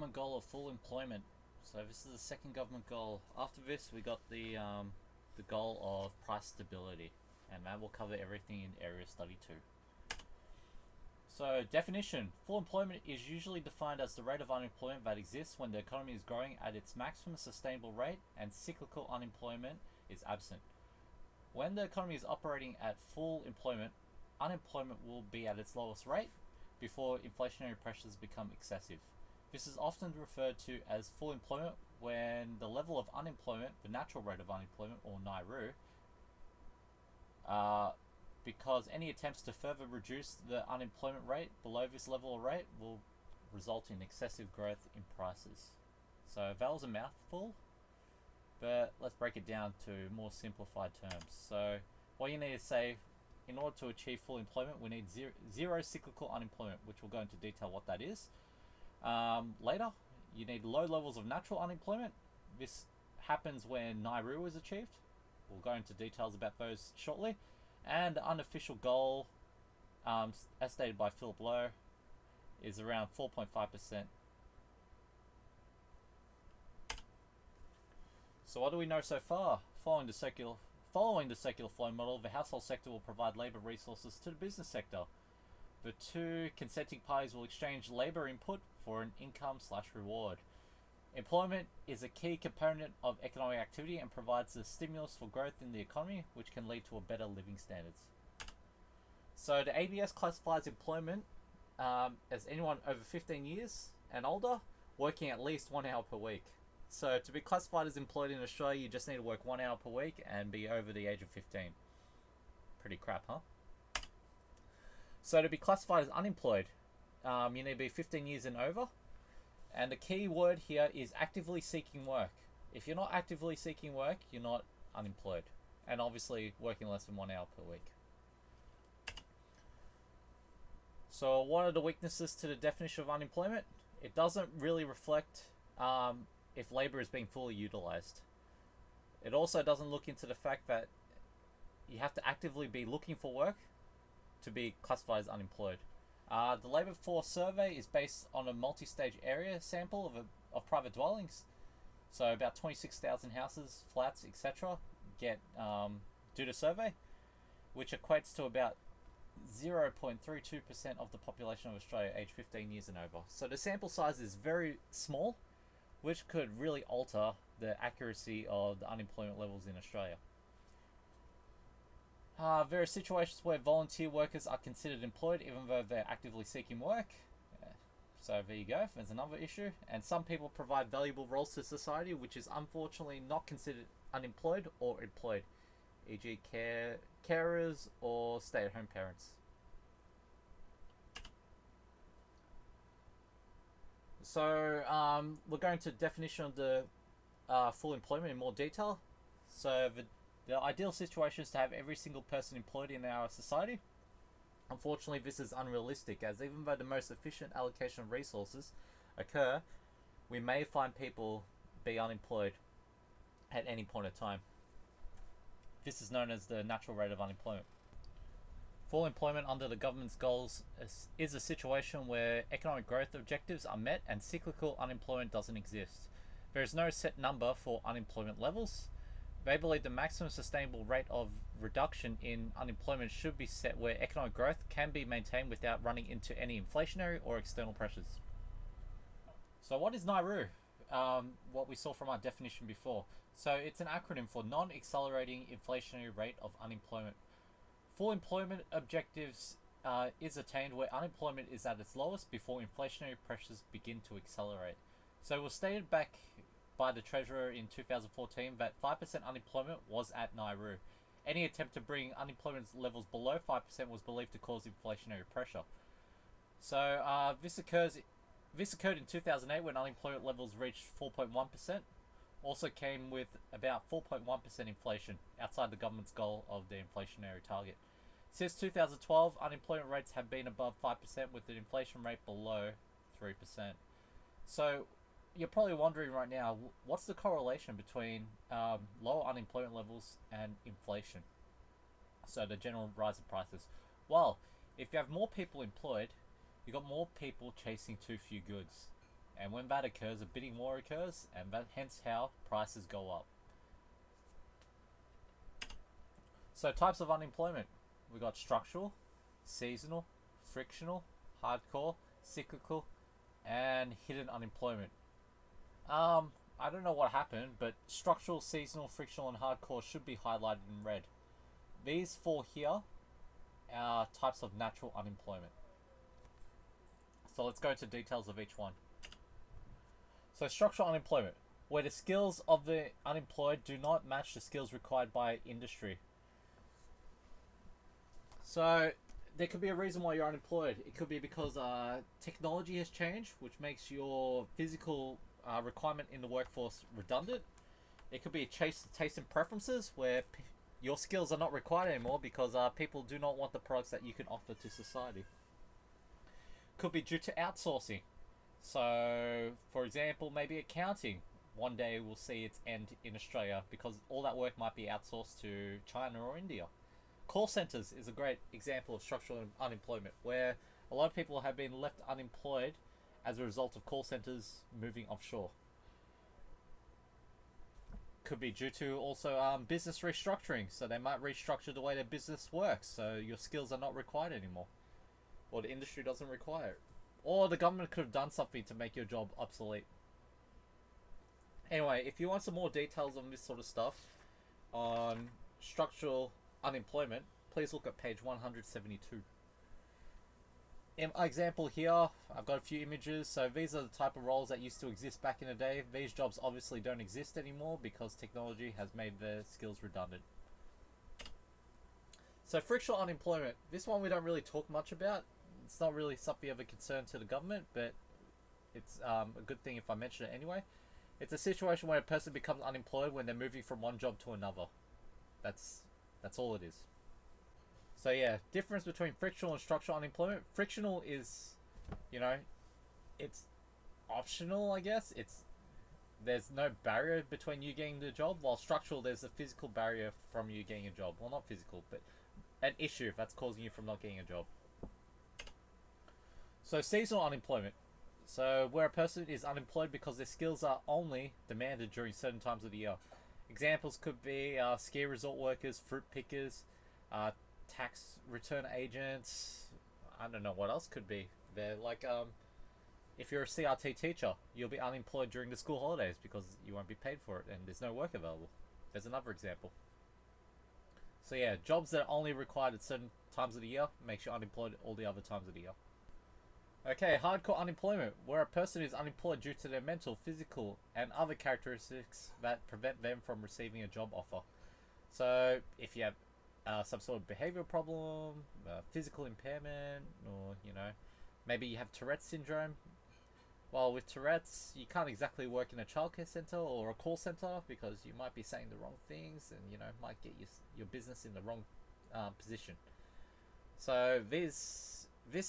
government goal of full employment. So this is the second government goal. After this, we got the goal of price stability, and that will cover everything in Area Study 2. So definition: full employment is usually defined as the rate of unemployment that exists when the economy is growing at its maximum sustainable rate and cyclical unemployment is absent. When the economy is operating at full employment, unemployment will be at its lowest rate before inflationary pressures become excessive. This is often referred to as full employment when the level of unemployment, the natural rate of unemployment, or NAIRU, because any attempts to further reduce the unemployment rate below this level of rate will result in excessive growth in prices. So that was a mouthful, but let's break it down to more simplified terms. So what you need to say, in order to achieve full employment, we need zero cyclical unemployment, which we'll go into detail what that is. Later, you need low levels of natural unemployment. This happens when NAIRU is achieved. We'll go into details about those shortly. And the unofficial goal, as stated by Philip Lowe, is around 4.5%. So what do we know so far? Following the circular flow model, the household sector will provide labour resources to the business sector. The two consenting parties will exchange labour input for an income/reward. Employment is a key component of economic activity and provides a stimulus for growth in the economy, which can lead to a better living standards. So the ABS classifies employment as anyone over 15 years and older working at least 1 hour per week. So to be classified as employed in Australia, you just need to work 1 hour per week and be over the age of 15. Pretty crap, huh? So to be classified as unemployed, you need to be 15 years and over. And the key word here is actively seeking work. If you're not actively seeking work, you're not unemployed. And obviously working less than 1 hour per week. So what are the weaknesses to the definition of unemployment? It doesn't really reflect if labour is being fully utilised. It also doesn't look into the fact that you have to actively be looking for work to be classified as unemployed. The labour force survey is based on a multi-stage area sample of private dwellings. So about 26,000 houses, flats, etc. get do the survey, which equates to about 0.32% of the population of Australia aged 15 years and over. So the sample size is very small, which could really alter the accuracy of the unemployment levels in Australia. There are situations where volunteer workers are considered employed even though they're actively seeking work. So there you go, there's another issue. And some people provide valuable roles to society, which is unfortunately not considered unemployed or employed, e.g. carers or stay-at-home parents. So we're going to the definition of the full employment in more detail. So the ideal situation is to have every single person employed in our society. Unfortunately, this is unrealistic, as even though the most efficient allocation of resources occur, we may find people be unemployed at any point in time. This is known as the natural rate of unemployment. Full employment under the government's goals is a situation where economic growth objectives are met and cyclical unemployment doesn't exist. There is no set number for unemployment levels. They believe the maximum sustainable rate of reduction in unemployment should be set where economic growth can be maintained without running into any inflationary or external pressures. So what is NAIRU? What we saw from our definition before. So it's an acronym for Non-Accelerating Inflationary Rate of Unemployment. Full employment objectives is attained where unemployment is at its lowest before inflationary pressures begin to accelerate. So it was stated back by the Treasurer in 2014 that 5% unemployment was at NAIRU. Any attempt to bring unemployment levels below 5% was believed to cause inflationary pressure. So this occurred in 2008 when unemployment levels reached 4.1%. Also came with about 4.1% inflation, outside the government's goal of the inflationary target. Since 2012, unemployment rates have been above 5% with the inflation rate below 3%. So you're probably wondering right now, what's the correlation between lower unemployment levels and inflation? So the general rise in prices. Well, if you have more people employed, you've got more people chasing too few goods. And when that occurs, a bidding war occurs, and that hence how prices go up. So types of unemployment. We got structural, seasonal, frictional, hardcore, cyclical, and hidden unemployment. I don't know what happened, but structural, seasonal, frictional, and hardcore should be highlighted in red. These four here are types of natural unemployment. So let's go into details of each one. So structural unemployment, where the skills of the unemployed do not match the skills required by industry. So there could be a reason why you're unemployed. It could be because technology has changed, which makes your physical requirement in the workforce redundant. It could be taste and preferences, where your skills are not required anymore because people do not want the products that you can offer to society. Could be due to outsourcing. So, for example, maybe accounting. One day we'll see its end in Australia because all that work might be outsourced to China or India. Call centers is a great example of structural unemployment, where a lot of people have been left unemployed as a result of call centers moving offshore. Could be due to also business restructuring, so they might restructure the way their business works, so your skills are not required anymore, or the industry doesn't require it, or the government could have done something to make your job obsolete. Anyway, if you want some more details on this sort of stuff on structural unemployment, please look at page 172. In my example here, I've got a few images. So these are the type of roles that used to exist back in the day. These jobs obviously don't exist anymore because technology has made their skills redundant. So frictional unemployment, this one we don't really talk much about. It's not really something of a concern to the government, but it's a good thing if I mention it anyway. It's a situation where a person becomes unemployed when they're moving from one job to another. That's all it is. So yeah, difference between frictional and structural unemployment. Frictional is, it's optional, I guess. There's no barrier between you getting the job, while structural, there's a physical barrier from you getting a job. Well, not physical, but an issue that's causing you from not getting a job. So seasonal unemployment. So where a person is unemployed because their skills are only demanded during certain times of the year. Examples could be ski resort workers, fruit pickers, tax return agents. I don't know what else could be. They're like, if you're a CRT teacher, you'll be unemployed during the school holidays because you won't be paid for it and there's no work available. There's another example. So yeah, jobs that are only required at certain times of the year makes you unemployed all the other times of the year. Okay, hardcore unemployment, where a person is unemployed due to their mental, physical, and other characteristics that prevent them from receiving a job offer. So if you have some sort of behavioral problem, physical impairment, or maybe you have Tourette's syndrome. Well, with Tourette's, you can't exactly work in a childcare center or a call center because you might be saying the wrong things and might get your business in the wrong position. So this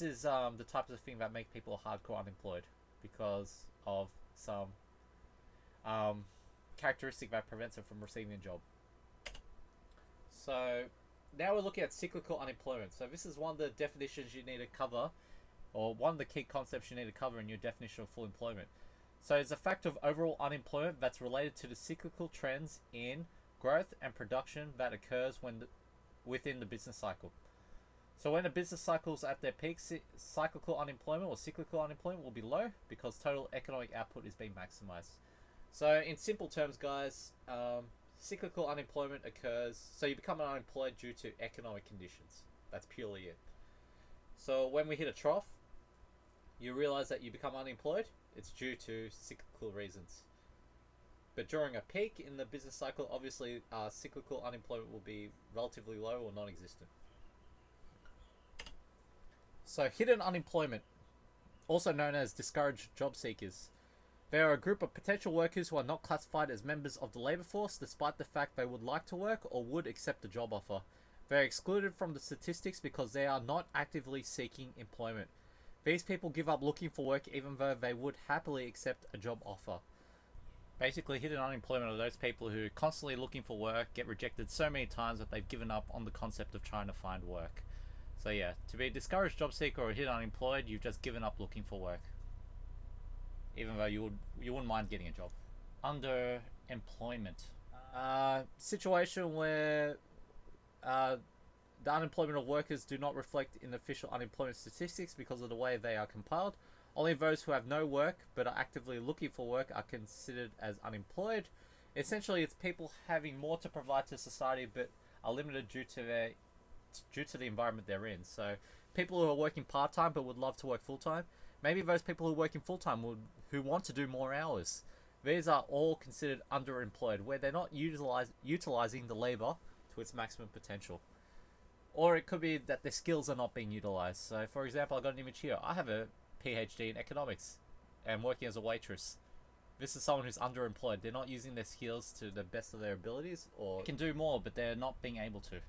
is the type of thing that make people hardcore unemployed because of some characteristic that prevents them from receiving a job. So now we're looking at cyclical unemployment. So this is one of the definitions you need to cover, or one of the key concepts you need to cover in your definition of full employment. So it's a fact of overall unemployment that's related to the cyclical trends in growth and production that occurs within the business cycle. So when a business cycle is at their peak, cyclical unemployment or cyclical unemployment will be low because total economic output is being maximized. So in simple terms, guys, cyclical unemployment occurs, so you become unemployed due to economic conditions. That's purely it. So when we hit a trough, you realize that you become unemployed, it's due to cyclical reasons. But during a peak in the business cycle, obviously cyclical unemployment will be relatively low or non-existent. So hidden unemployment, also known as discouraged job seekers. They are a group of potential workers who are not classified as members of the labour force despite the fact they would like to work or would accept a job offer. They are excluded from the statistics because they are not actively seeking employment. These people give up looking for work even though they would happily accept a job offer. Basically, hidden unemployment are those people who are constantly looking for work, get rejected so many times that they've given up on the concept of trying to find work. So yeah, to be a discouraged job seeker or hidden unemployed, you've just given up looking for work. even though you wouldn't mind getting a job. Underemployment, situation where the unemployment of workers do not reflect in official unemployment statistics because of the way they are compiled. Only those who have no work but are actively looking for work are considered as unemployed. Essentially, it's people having more to provide to society but are limited due to the environment they're in. So, people who are working part time but would love to work full time. Maybe those people who are working full time who want to do more hours. These are all considered underemployed, where they're not utilizing the labor to its maximum potential. Or it could be that their skills are not being utilized. So, for example, I got an image here. I have a PhD in economics and working as a waitress. This is someone who's underemployed. They're not using their skills to the best of their abilities, or can do more, but they're not being able to.